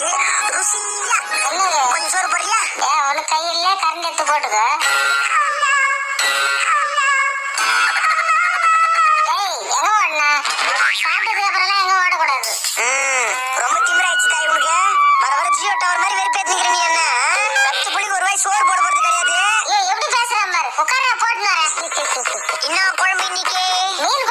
இருக்கு ருசியா. கொஞ்சம் சோறு போடுறியா? உனக்கு கையில கரண்ட் எடுத்து போட்டுக்க. எங்க ஓடனா? சாப்பிட்டதுக்கு அப்புறம் எங்க ஓடக்கூடாது. ரொம்ப திமிராயிடுச்சு தாய் உனக்கு. வர வர ஜியோ டவர் மாதிரி வெறுப்பேத்திக்கிற நீ என்ன? பத்து புள்ளிக்கு ஒரு வாய் சோறு போட போறது கிடையாது. எப்படி பேசுற பாரு. உட்கார போட்டுனாரேன். என்ன குழம்பு இன்னைக்கு? மீன்